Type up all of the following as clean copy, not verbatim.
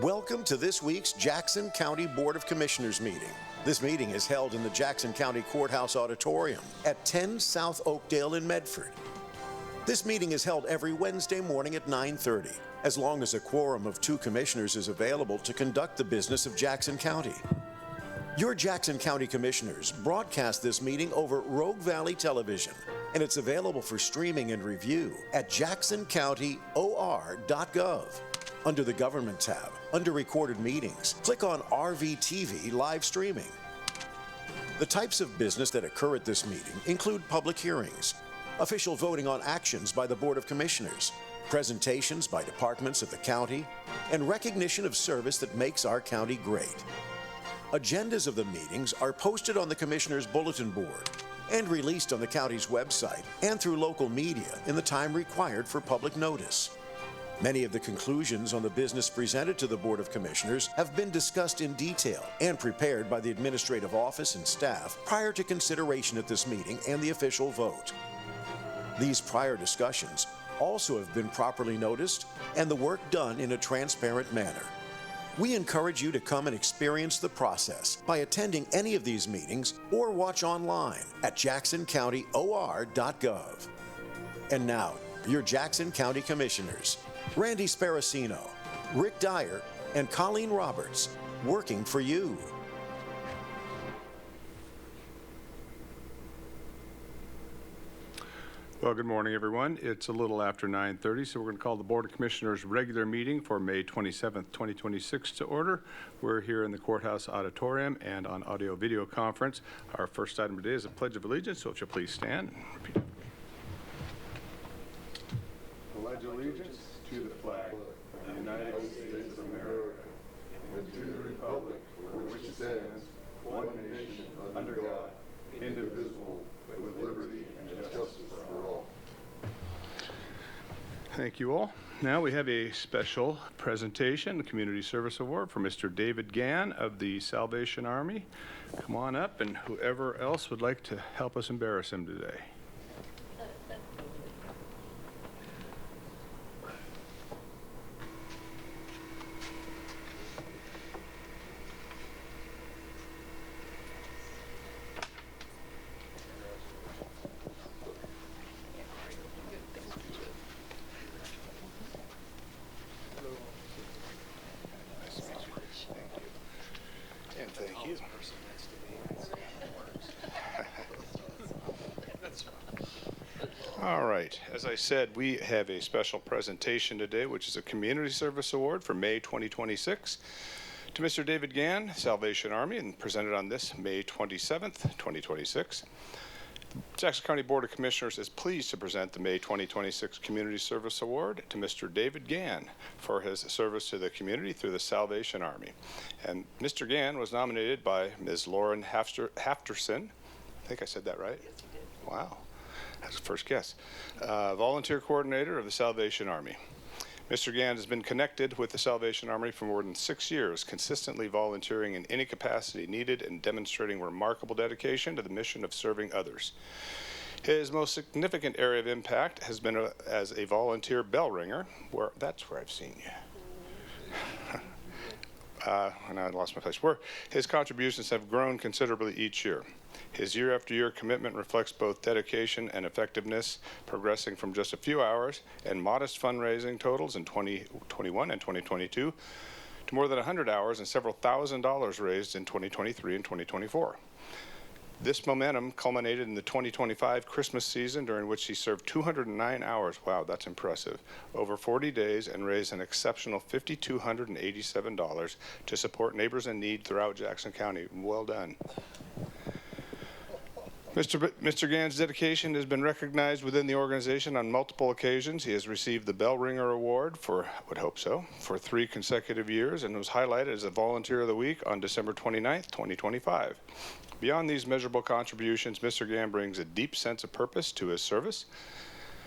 Welcome to this week's Jackson County Board of Commissioners meeting. This meeting is held in the Jackson County Courthouse Auditorium at 10 South Oakdale in Medford. This meeting is held every Wednesday morning at 9:30, as long as a quorum of 2 commissioners is available to conduct the business of Jackson County. Your Jackson County Commissioners broadcast this meeting over Rogue Valley Television, and it's available for streaming and review at jacksoncountyor.gov. Under the Government tab, under Recorded Meetings, click on RVTV Live Streaming. The types of business that occur at this meeting include public hearings, official voting on actions by the Board of Commissioners, presentations by departments of the county, and recognition of service that makes our county great. Agendas of the meetings are posted on the Commissioners' Bulletin Board and released on the county's website and through local media in the time required for public notice. Many of the conclusions on the business presented to the Board of Commissioners have been discussed in detail and prepared by the administrative office and staff prior to consideration at this meeting and the official vote. These prior discussions also have been properly noticed and the work done in a transparent manner. We encourage you to come and experience the process by attending any of these meetings or watch online at jacksoncountyor.gov. And now, your Jackson County Commissioners, Randy Sparacino, Rick Dyer, and Colleen Roberts, working for you. Well, good morning, everyone. It's a little after 9:30, so we're going to call the Board of Commissioners regular meeting for May 27th, 2026 to order. We're here in the Courthouse Auditorium and on audio-video conference. Our first item today is a Pledge of Allegiance, so if you'll please stand and repeat it. Pledge allegiance to the flag of the United States of America and to the republic for which it stands, one nation, under God, indivisible, with liberty and justice for all. Thank you all. Now we have a special presentation, the Community Service Award for Mr. David Gann of the Salvation Army. Come on up, and whoever else would like to help us embarrass him today. Thank you. All right. As I said, we have a special presentation today, which is a Community Service Award for May 2026 to Mr. David Gann, Salvation Army, and presented on this May 27th, 2026. The Jackson County Board of Commissioners is pleased to present the May 2026 Community Service Award to Mr. David Gann for his service to the community through the Salvation Army. And Mr. Gann was nominated by Ms. Lauren Hafterson. I think I said that right? Yes, you did. Wow. That's the first guess. Volunteer coordinator of the Salvation Army. Mr. Gann has been connected with the Salvation Army for more than 6 years, consistently volunteering in any capacity needed and demonstrating remarkable dedication to the mission of serving others. His most significant area of impact has been as a volunteer bell ringer, that's where I've seen you. And I lost my place. Where his contributions have grown considerably each year. His year-after-year commitment reflects both dedication and effectiveness, progressing from just a few hours and modest fundraising totals in 2021 and 2022 to more than 100 hours and several $1,000s raised in 2023 and 2024. This momentum culminated in the 2025 Christmas season, during which he served 209 hours, wow, that's impressive, over 40 days, and raised an exceptional $5,287 to support neighbors in need throughout Jackson County. Well done. Mr. Gann's dedication has been recognized within the organization on multiple occasions. He has received the Bell Ringer Award for 3 consecutive years, and was highlighted as a Volunteer of the Week on December 29th, 2025. Beyond these measurable contributions, Mr. Gann brings a deep sense of purpose to his service.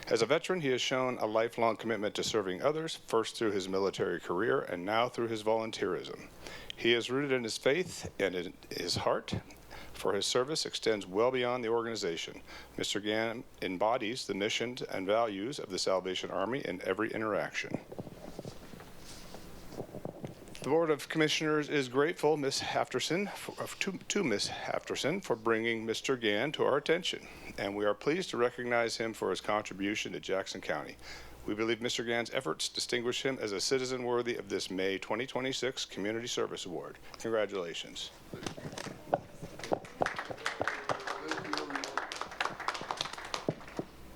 As a veteran, he has shown a lifelong commitment to serving others, first through his military career and now through his volunteerism. He is rooted in his faith and in his heart for his service extends well beyond the organization. Mr. Gann embodies the missions and values of the Salvation Army in every interaction. The Board of Commissioners is grateful Ms. Hafterson to Ms. Hafterson for bringing Mr. Gann to our attention, and we are pleased to recognize him for his contribution to Jackson County. We believe Mr. Gann's efforts distinguish him as a citizen worthy of this May 2026 Community Service Award. Congratulations.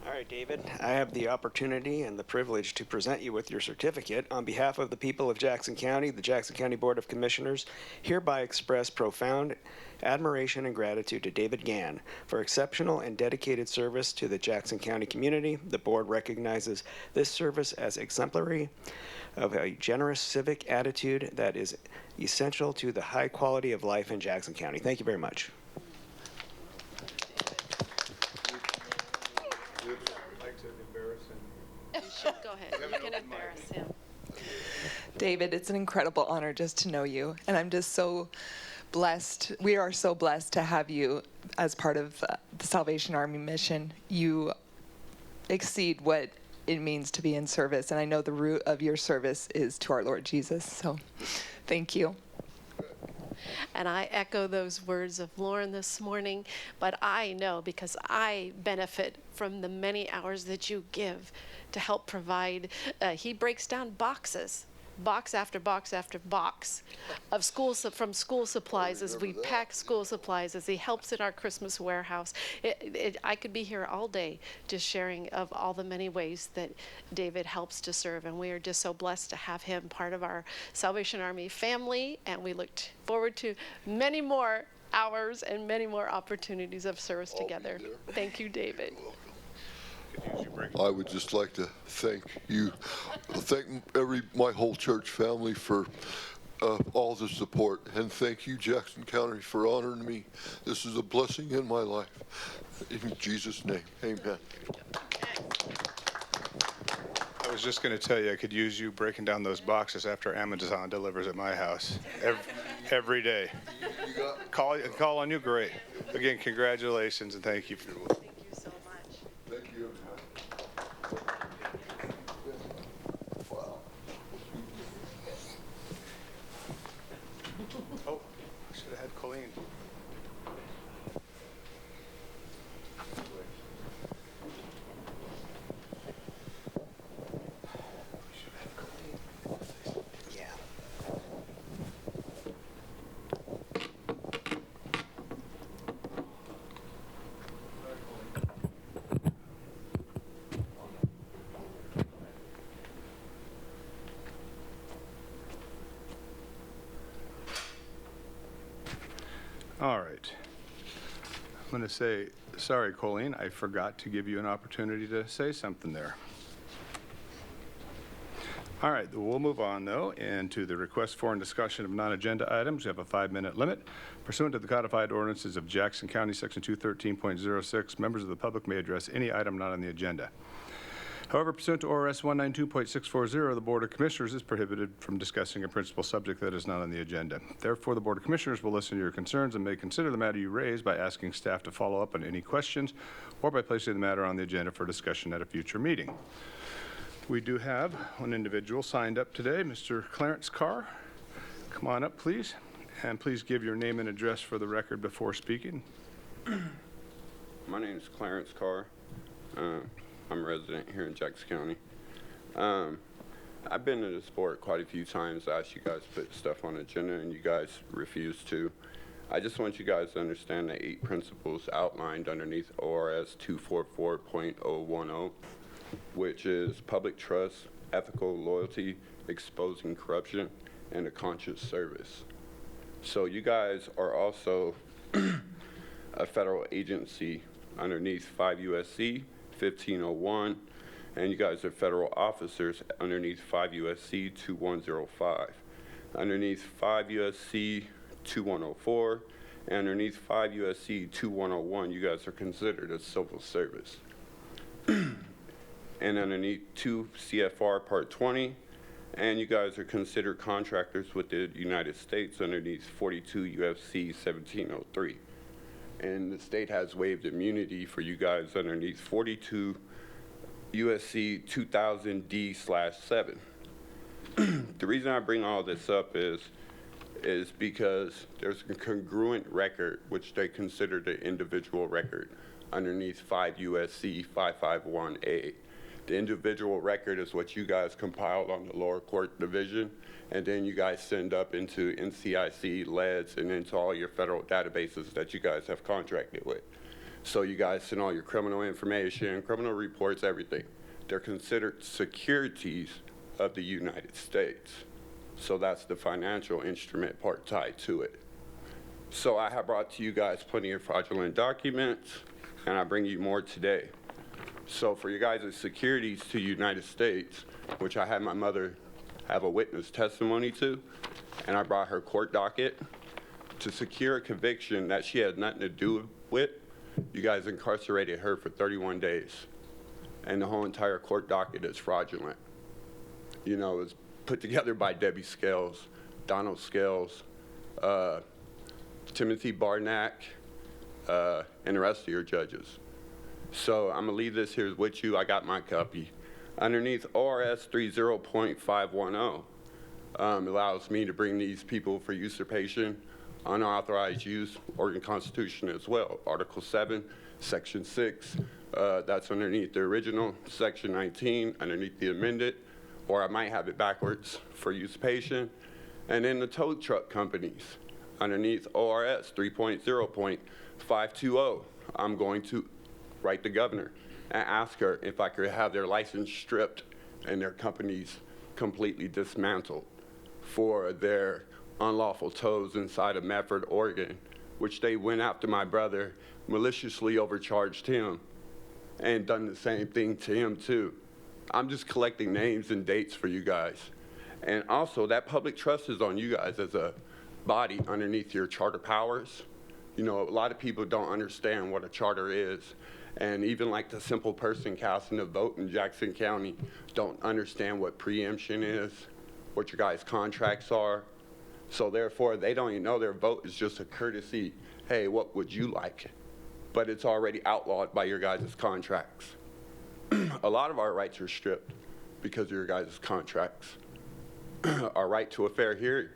All right, David, I have the opportunity and the privilege to present you with your certificate. On behalf of the people of Jackson County, the Jackson County Board of Commissioners hereby express profound admiration and gratitude to David Gann for exceptional and dedicated service to the Jackson County community. The board recognizes this service as exemplary of a generous civic attitude that is essential to the high quality of life in Jackson County. Thank you very much. Go ahead. You can embarrass him. David, it's an incredible honor just to know you, and I'm just so blessed. We are so blessed to have you as part of the Salvation Army mission. You exceed what it means to be in service, and I know the root of your service is to our Lord Jesus, so thank you. And I echo those words of Lauren this morning, but I know because I benefit from the many hours that you give to help provide. He breaks down boxes, box after box after box of from school supplies as we pack school supplies, as he helps in our Christmas warehouse. I could be here all day just sharing of all the many ways that David helps to serve, and we are just so blessed to have him part of our Salvation Army family, and we look forward to many more hours and many more opportunities of service together. Thank you, David. I would just like to thank you, my whole church family for all the support, and thank you, Jackson County, for honoring me. This is a blessing in my life. In Jesus' name, amen. I was just going to tell you I could use you breaking down those boxes after Amazon delivers at my house every day. Call on you, great. Again, congratulations and thank you. Thank you so much. Thank you. Oh, I should have had Colleen. All right. I'm going to say, sorry, Colleen, I forgot to give you an opportunity to say something there. All right, we'll move on, though, into the request for and discussion of non-agenda items. We have a 5-minute limit. Pursuant to the codified ordinances of Jackson County, Section 213.06, members of the public may address any item not on the agenda. However, pursuant to ORS 192.640, the Board of Commissioners is prohibited from discussing a principal subject that is not on the agenda. Therefore, the Board of Commissioners will listen to your concerns and may consider the matter you raise by asking staff to follow up on any questions or by placing the matter on the agenda for discussion at a future meeting. We do have one individual signed up today, Mr. Clarence Carr. Come on up, please, and please give your name and address for the record before speaking. My name is Clarence Carr. I'm a resident here in Jackson County. I've been to this board quite a few times. I asked you guys to put stuff on the agenda, and you guys refused to. I just want you guys to understand the 8 principles outlined underneath ORS 244.010, which is public trust, ethical loyalty, exposing corruption, and a conscious service. So you guys are also a federal agency underneath 5 U.S.C. 1501, and you guys are federal officers underneath 5 U.S.C. 2105, underneath 5 U.S.C. 2104, and underneath 5 U.S.C. 2101, you guys are considered a civil service. And underneath 2 CFR Part 20, and you guys are considered contractors with the United States underneath 42 UFC 1703. And the state has waived immunity for you guys underneath 42 USC 2000D/7. The reason I bring all this up is because there's a congruent record, which they consider the individual record, underneath 5 USC 551A. The individual record is what you guys compiled on the lower court division, and then you guys send up into NCIC, LEDs, and into all your federal databases that you guys have contracted with. So you guys send all your criminal information, criminal reports, everything. They're considered securities of the United States. So that's the financial instrument part tied to it. So I have brought to you guys plenty of fraudulent documents, and I bring you more today. So for you guys' securities to the United States, which I had my mother have a witness testimony to, and I brought her court docket to secure a conviction that she had nothing to do with, you guys incarcerated her for 31 days. And the whole entire court docket is fraudulent. You know, it was put together by Debbie Scales, Donald Scales, Timothy Barnack, and the rest of your judges. So I'm gonna leave this here with you. I got my copy. Underneath ORS 30.510, allows me to bring these people for usurpation, unauthorized use, Oregon Constitution as well. Article 7, Section 6, that's underneath the original, Section 19, underneath the amended, or I might have it backwards, for usurpation. And then the tow truck companies, underneath ORS 3.0.520, I'm going to write the governor and ask her if I could have their license stripped and their companies completely dismantled for their unlawful tows inside of Medford, Oregon, which they went after my brother, maliciously overcharged him, and done the same thing to him too. I'm just collecting names and dates for you guys. And also, that public trust is on you guys as a body underneath your charter powers. You know, a lot of people don't understand what a charter is. And even like the simple person casting a vote in Jackson County don't understand what preemption is, what your guys' contracts are. So therefore, they don't even know their vote is just a courtesy. Hey, what would you like? But it's already outlawed by your guys' contracts. A lot of our rights are stripped because of your guys' contracts. Our right to a fair hearing,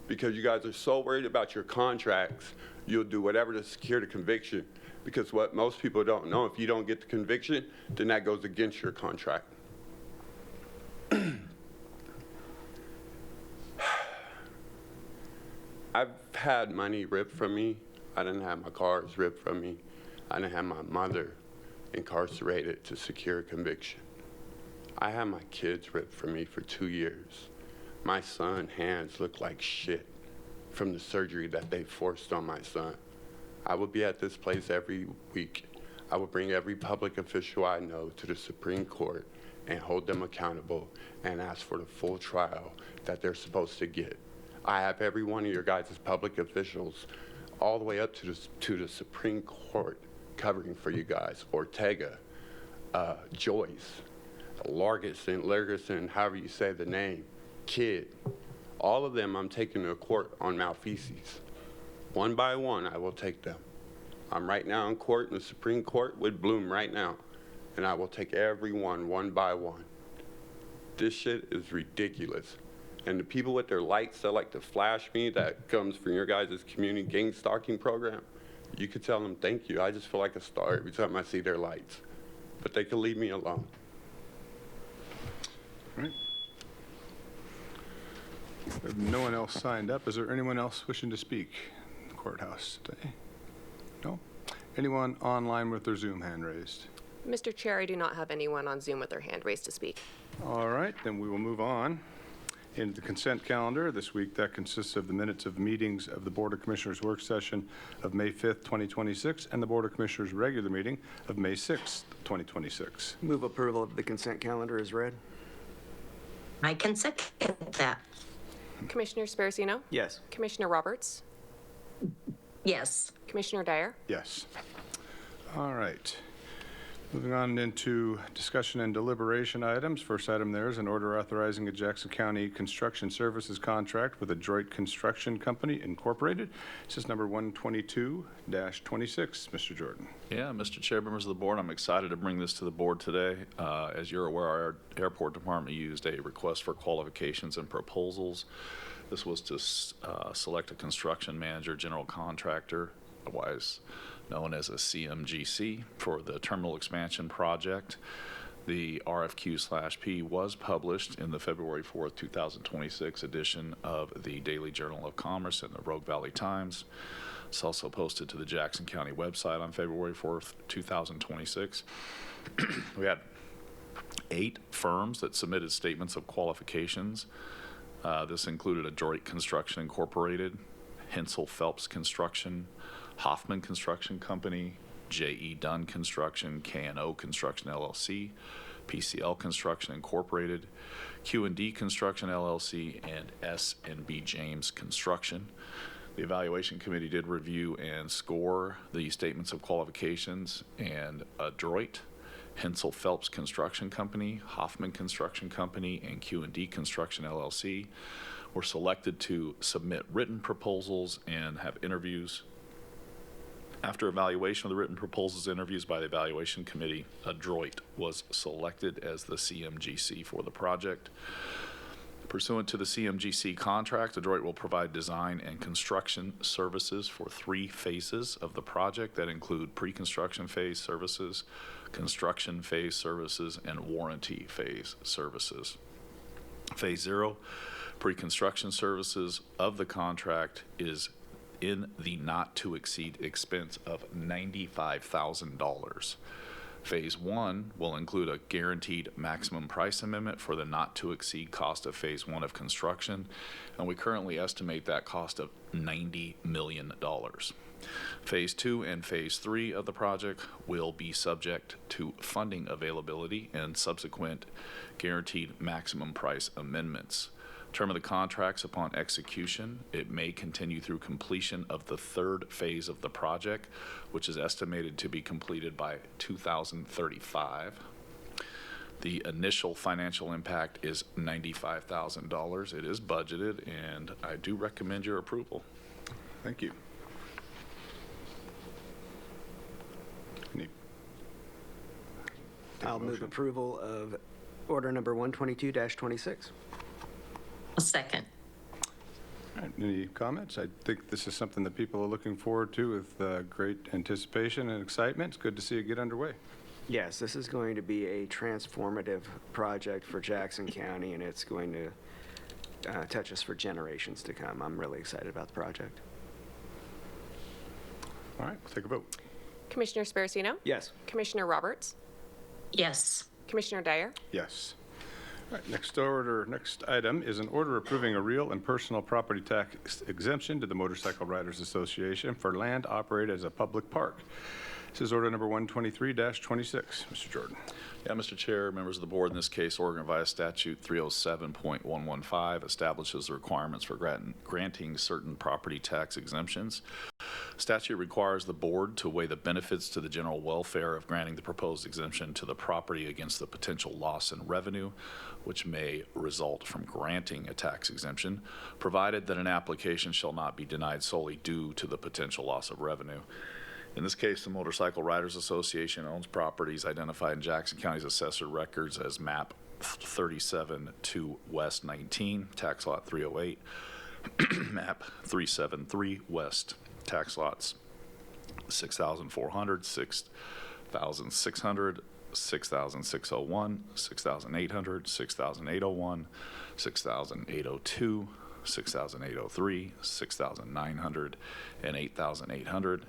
because you guys are so worried about your contracts, you'll do whatever to secure the conviction. Because what most people don't know, if you don't get the conviction, then that goes against your contract. I've had money ripped from me. I didn't have my cars ripped from me. I didn't have my mother incarcerated to secure a conviction. I had my kids ripped from me for 2 years. My son's hands look like shit from the surgery that they forced on my son. I will be at this place every week. I will bring every public official I know to the Supreme Court and hold them accountable and ask for the full trial that they're supposed to get. I have every one of your guys' public officials all the way up to the Supreme Court covering for you guys. Ortega, Joyce, Largerson, however you say the name, Kidd. All of them I'm taking to court on malfeasance. One by one, I will take them. I'm right now in court in the Supreme Court with Bloom right now, and I will take everyone one by one. This shit is ridiculous. And the people with their lights that like to flash me, that comes from your guys' community gang stalking program, you could tell them thank you. I just feel like a star every time I see their lights. But they can leave me alone. All right. If no one else signed up, is there anyone else wishing to speak in the courthouse today? No? Anyone online with their Zoom hand raised? Mr. Chair, I do not have anyone on Zoom with their hand raised to speak. All right, then we will move on. In the consent calendar this week, that consists of the minutes of meetings of the Board of Commissioners work session of May 5th, 2026, and the Board of Commissioners regular meeting of May 6th, 2026. Move approval of the consent calendar is read. I can second that. Commissioner Sparacino? Yes. Commissioner Roberts? Yes. Commissioner Dyer? Yes. All right. Moving on into discussion and deliberation items. First item there is an order authorizing a Jackson County construction services contract with Adjourn Construction Company Incorporated. This is number 122-26. Mr. Jordan. Yeah, Mr. Chair, members of the board, I'm excited to bring this to the board today. As you're aware, our airport department used a request for qualifications and proposals. This was to select a construction manager, general contractor, otherwise known as a CMGC, for the terminal expansion project. The RFQ/P was published in the February 4th, 2026 edition of the Daily Journal of Commerce and the Rogue Valley Times. It's also posted to the Jackson County website on February 4th, 2026. We had 8 firms that submitted statements of qualifications. This included Adjourn Construction Incorporated, Hensel Phelps Construction, Hoffman Construction Company, J.E. Dunn Construction, K&O Construction LLC, PCL Construction Incorporated, Q&D Construction LLC, and S&B James Construction. The evaluation committee did review and score the statements of qualifications, and Adjourn, Hensel Phelps Construction Company, Hoffman Construction Company, and Q&D Construction LLC were selected to submit written proposals and have interviews. After evaluation of the written proposals interviews by the evaluation committee, Adjourn was selected as the CMGC for the project. Pursuant to the CMGC contract, Adjourn will provide design and construction services for 3 phases of the project that include pre-construction phase services, construction phase services, and warranty phase services. Phase 0, pre-construction services of the contract, is in the not to exceed expense of $95,000. Phase 1 will include a guaranteed maximum price amendment for the not to exceed cost of phase 1 of construction, and we currently estimate that cost of $90 million. Phase 2 and Phase 3 of the project will be subject to funding availability and subsequent guaranteed maximum price amendments. Term of the contracts upon execution, it may continue through completion of the 3rd phase of the project, which is estimated to be completed by 2035. The initial financial impact is $95,000. It is budgeted, and I do recommend your approval. Thank you. I'll move approval of order number 122-26. A second. All right, any comments? I think this is something that people are looking forward to with great anticipation and excitement. It's good to see it get underway. Yes, this is going to be a transformative project for Jackson County, and it's going to touch us for generations to come. I'm really excited about the project. All right, we'll take a vote. Commissioner Sparacino? Yes. Commissioner Roberts? Yes. Commissioner Dyer? Yes. All right, next item is an order approving a real and personal property tax exemption to the Motorcycle Riders Association for land operated as a public park. This is order number 123-26. Mr. Jordan. Yeah, Mr. Chair, members of the board, in this case, Oregon Revised Statute 307.115 establishes the requirements for granting certain property tax exemptions. Statute requires the board to weigh the benefits to the general welfare of granting the proposed exemption to the property against the potential loss in revenue, which may result from granting a tax exemption, provided that an application shall not be denied solely due to the potential loss of revenue. In this case, the Motorcycle Riders Association owns properties identified in Jackson County's assessor records as map 37 to West 19, tax lot 308, map 373 West, tax lots 6,400, 6,600, 6,601, 6,800, 6,801, 6,802, 6,803, 6,900, and 8,800,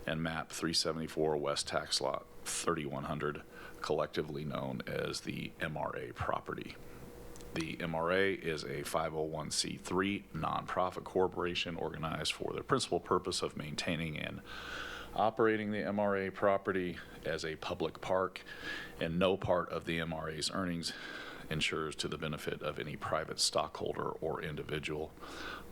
and map 374 West tax lot 3,100, collectively known as the MRA property. The MRA is a 501c3 nonprofit corporation organized for the principal purpose of maintaining and operating the MRA property as a public park, and no part of the MRA's earnings ensures to the benefit of any private stockholder or individual.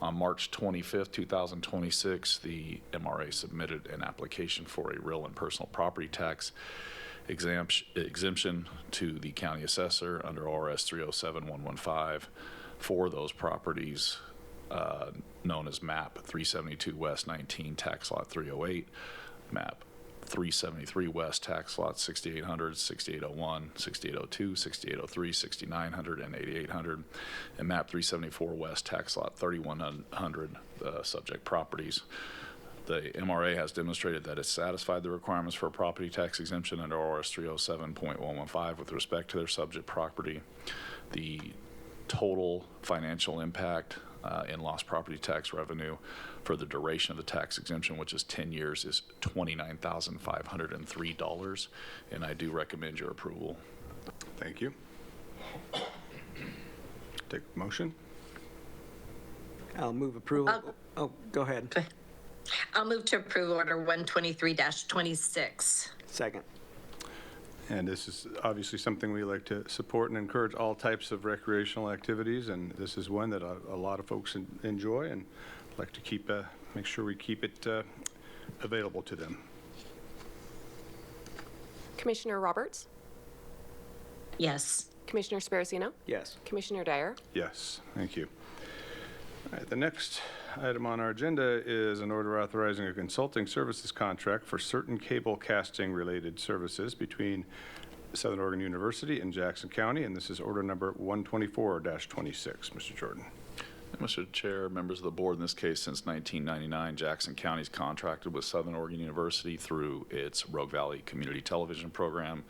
On March 25th, 2026, the MRA submitted an application for a real and personal property tax exemption to the county assessor under ORS 307115 for those properties known as MAP 372 West 19, tax lot 308, MAP 373 West, tax lot 6800, 6801, 6802, 6803, 6900, and 8800, and MAP 374 West, tax lot 3100, subject properties. The MRA has demonstrated that it satisfied the requirements for a property tax exemption under ORS 307.115 with respect to their subject property. The total financial impact in lost property tax revenue for the duration of the tax exemption, which is 10 years, is $29,503, and I do recommend your approval. Thank you. Take a motion. I'll move approval. Oh, go ahead. I'll move to approve Order 123-26. Second. And this is obviously something we like to support and encourage all types of recreational activities, and this is one that a lot of folks enjoy and like to keep, make sure we keep it available to them. Commissioner Roberts? Yes. Commissioner Sparacino? Yes. Commissioner Dyer? Yes, thank you. All right, the next item on our agenda is an order authorizing a consulting services contract for certain cable casting related services between Southern Oregon University and Jackson County, and this is order number 124-26. Mr. Jordan. Mr. Chair, members of the board, in this case, since 1999, Jackson County's contracted with Southern Oregon University through its Rogue Valley Community Television program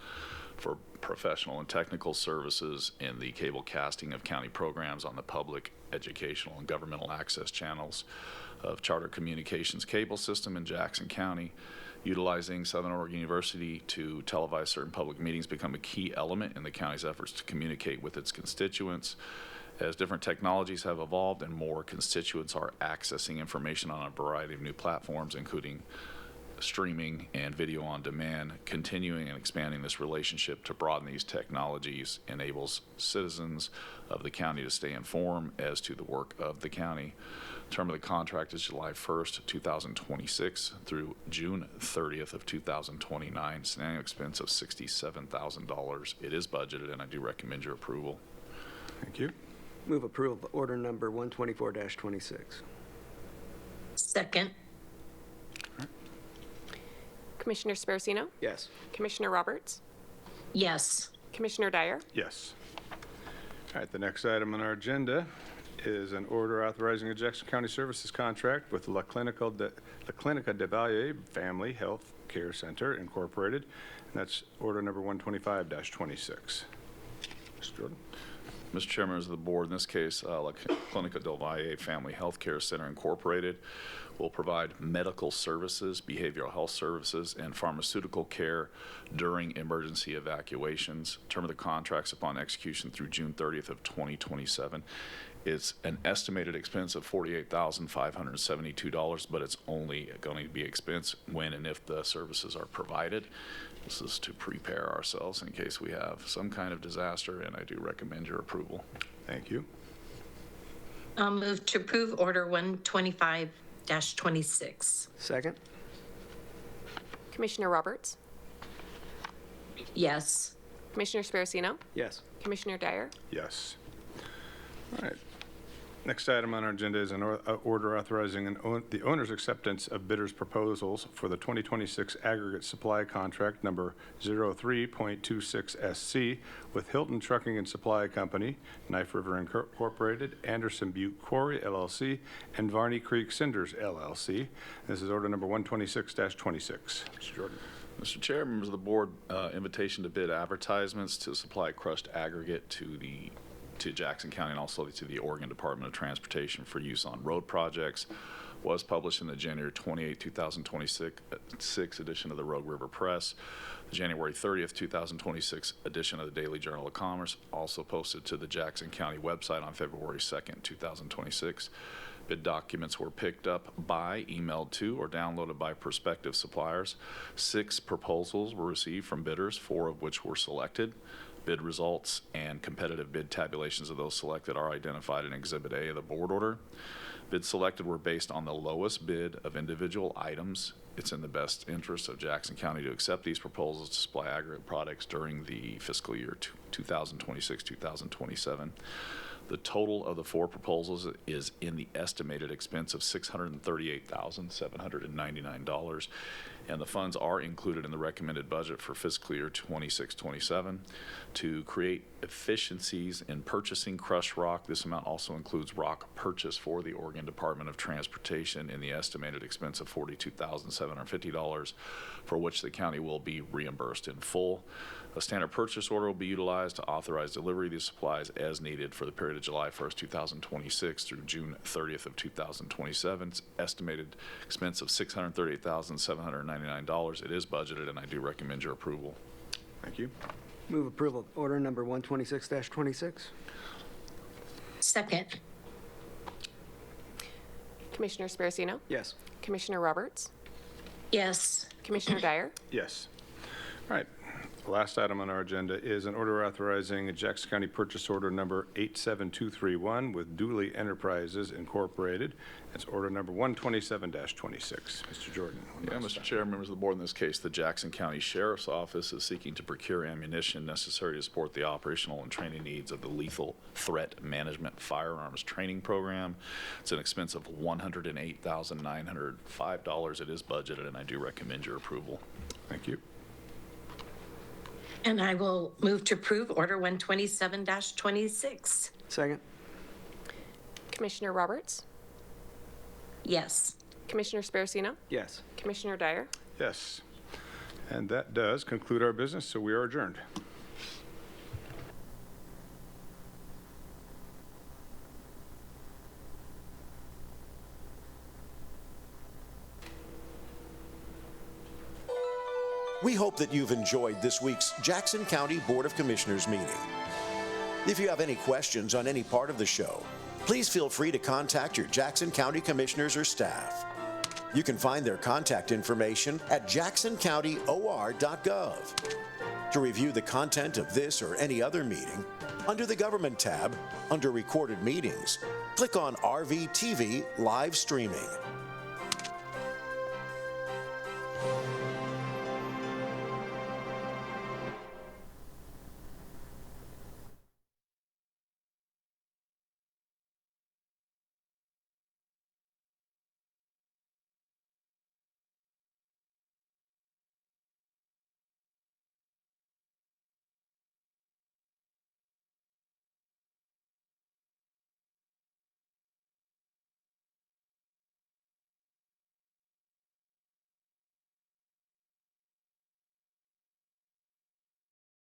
for professional and technical services in the cable casting of county programs on the public, educational, and governmental access channels of Charter Communications cable system in Jackson County. Utilizing Southern Oregon University to televise certain public meetings become a key element in the county's efforts to communicate with its constituents. As different technologies have evolved and more constituents are accessing information on a variety of new platforms, including streaming and video on demand, continuing and expanding this relationship to broaden these technologies enables citizens of the county to stay informed as to the work of the county. The term of the contract is July 1st, 2026 through June 30th of 2029. It's an annual expense of $67,000. It is budgeted, and I do recommend your approval. Thank you. Move approval of order number 124-26. Second. Commissioner Sparacino? Yes. Commissioner Roberts? Yes. Commissioner Dyer? Yes. All right, the next item on our agenda is an order authorizing a Jackson County Services contract with La Clinica de Valle Family Health Care Center Incorporated, and that's order number 125-26. Mr. Jordan. Mr. Chair, members of the board, in this case, La Clinica del Valle Family Health Care Center Incorporated will provide medical services, behavioral health services, and pharmaceutical care during emergency evacuations. Term of the contracts upon execution through June 30th of 2027. It's an estimated expense of $48,572, but it's only going to be expense when and if the services are provided. This is to prepare ourselves in case we have some kind of disaster, and I do recommend your approval. Thank you. I'll move to approve Order 125-26. Second. Commissioner Roberts? Yes. Commissioner Sparacino? Yes. Commissioner Dyer? Yes. All right. Next item on our agenda is an order authorizing the owner's acceptance of bidders' proposals for the 2026 aggregate supply contract number 03.26SC with Hilton Trucking and Supply Company, Knife River Incorporated, Anderson Butte Quarry LLC, and Varney Creek Cinders LLC. This is order number 126-26. Mr. Jordan. Mr. Chair, members of the board, invitation to bid advertisements to supply crushed aggregate to Jackson County and also to the Oregon Department of Transportation for use on road projects was published in the January 28, 2026 edition of the Rogue River Press. The January 30th, 2026 edition of the Daily Journal of Commerce also posted to the Jackson County website on February 2nd, 2026. Bid documents were picked up by, emailed to, or downloaded by prospective suppliers. 6 proposals were received from bidders, 4 of which were selected. bid results and competitive bid tabulations of those selected are identified in Exhibit A of the board order. Bids selected were based on the lowest bid of individual items. It's in the best interest of Jackson County to accept these proposals to supply aggregate products during the fiscal year 2026-2027. The total of the 4 proposals is in the estimated expense of $638,799, and the funds are included in the recommended budget for fiscal year 26-27. To create efficiencies in purchasing crushed rock, this amount also includes rock purchase for the Oregon Department of Transportation in the estimated expense of $42,750, for which the county will be reimbursed in full. A standard purchase order will be utilized to authorize delivery of these supplies as needed for the period of July 1st, 2026 through June 30th of 2027. It's estimated expense of $638,799. It is budgeted, and I do recommend your approval. Thank you. Move approval of order number 126-26. Second. Commissioner Sparacino? Yes. Commissioner Roberts? Yes. Commissioner Dyer? Yes. All right. The last item on our agenda is an order authorizing a Jackson County purchase order number 87231 with Dooley Enterprises Incorporated. That's order number 127-26. Mr. Jordan. Yeah, Mr. Chair, members of the board, in this case, the Jackson County Sheriff's Office is seeking to procure ammunition necessary to support the operational and training needs of the Lethal Threat Management Firearms Training Program. It's an expense of $108,905. It is budgeted, and I do recommend your approval. Thank you. And I will move to approve order 127-26. Second. Commissioner Roberts? Yes. Commissioner Sparacino? Yes. Commissioner Dyer? Yes. And that does conclude our business, so we are adjourned. We hope that you've enjoyed this week's Jackson County Board of Commissioners meeting. If you have any questions on any part of the show, please feel free to contact your Jackson County Commissioners or staff. You can find their contact information at jacksoncountyor.gov. To review the content of this or any other meeting, under the Government tab, under Recorded Meetings, click on RVTV Live Streaming.